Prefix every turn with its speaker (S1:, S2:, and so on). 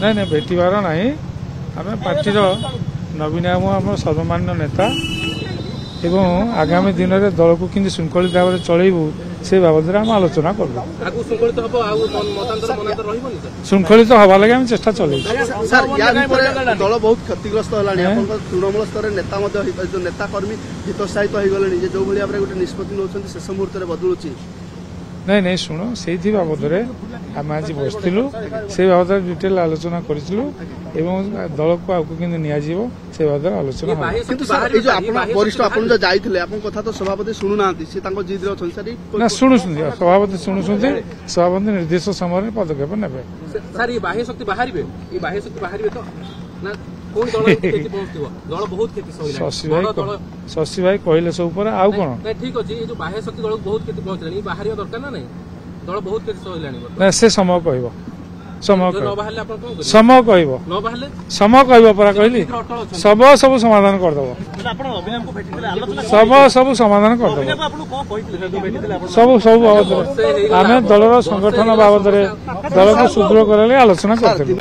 S1: ନାଇଁ ନାଇଁ ଭେଟିବାର ନାହିଁ। ଆମେ ପାର୍ଟିର ନବୀନ ବାବୁ ଆମ ସର୍ବମାନ୍ୟ ନେତା ଏବଂ ଆଗାମୀ ଦିନରେ ଦଳକୁ କେମିତି ଶୃଙ୍ଖଳିତ ଭାବରେ ଚଳେଇବୁ ସେ ବାବଦରେ ଆମେ ଆଲୋଚନା କରୁ। ଶୃଙ୍ଖଳିତ ହବା ଲାଗି ଆମେ ଚେଷ୍ଟା ଚଲେଇଛୁ।
S2: ଦଳ ବହୁତ କ୍ଷତିଗ୍ରସ୍ତ ହେଲାଣି। ତୃଣମୂଳ ସ୍ତରରେ ନେତା ମଧ୍ୟ ନେତା କର୍ମୀ ହିତୋତ୍ସାହିତ ହେଇଗଲେଣି ଯେ ଯୋଉ ଭଳି ଭାବରେ ଗୋଟେ ନିଷ୍ପତ୍ତି ନେଉଛନ୍ତି ଶେଷ ମୁହୂର୍ତ୍ତରେ ବଦଳୁଛି।
S1: ନାଇଁ ନାଇଁ ଶୁଣ ସେଇଥି ବାବଦରେ ଆମେ ଆଜି ବସିଥିଲୁ ସେଇ ବାବଦରେ ଡିଟେଲ ଆଲୋଚନା କରିଥିଲୁ ଏବଂ ଦଳକୁ ଆଗକୁ କେମିତି ନିଆଯିବ ସେ ବାବଦରେ ଆଲୋଚନା ହେବ।
S2: କିନ୍ତୁ ଏଇ ଯୋଉ ଆପଣ ବରିଷ୍ଠ ଆପଣ ଯୋଉ ଯାଇଥିଲେ ଆପଣଙ୍କ କଥା ତ ସଭାପତି ଶୁଣୁନାହାନ୍ତି ସେ ତାଙ୍କ ଜିଦ୍ରେ ଅଛନ୍ତି ସାର୍।
S1: ନା ଶୁଣୁଛନ୍ତି ସଭାପତି ଶୁଣୁଛନ୍ତି ସଭାପତି ନିର୍ଦ୍ଦିଷ୍ଟ ସମୟରେ ପଦକ୍ଷେପ ନେବେ।
S3: ସାର୍ ଏ ବାହ୍ୟ ଶକ୍ତି ବାହାରିବେ ଏ ବାହ୍ୟ ଶକ୍ତି ବାହାରିବେ ତ ନା
S1: ଶଶୀ ଭାଇ କହିଲେ ସବୁ ପରେ ଆଉ କଣ
S3: ଠିକ ଅଛି। ଏ ଯୋଉ ବାହ୍ୟ ଶକ୍ତି ଦଳକୁ ବହୁତ କ୍ଷତି ପହଞ୍ଚିଲାଣି ବାହାରିବା ଦରକାର ନା ନାଇଁ? ଦଳ ବହୁତ କ୍ଷତି ସହିଲାଣି।
S1: ନା ସେ ସମୟ କହିବ ସମୟ କହିବ ସମୟ କହିବ ପରା କହିଲି ସବୁ ସମାଧାନ କରିଦବ ସବୁ ସମାଧାନ କରିଦବ ସବୁ ବାବଦରେ ଆମେ ଦଳର ସଂଗଠନ ବାବଦରେ ଦଳକୁ ସୁଦୃଢ କରାଇଲେ ଆଲୋଚନା କରିଥିଲୁ।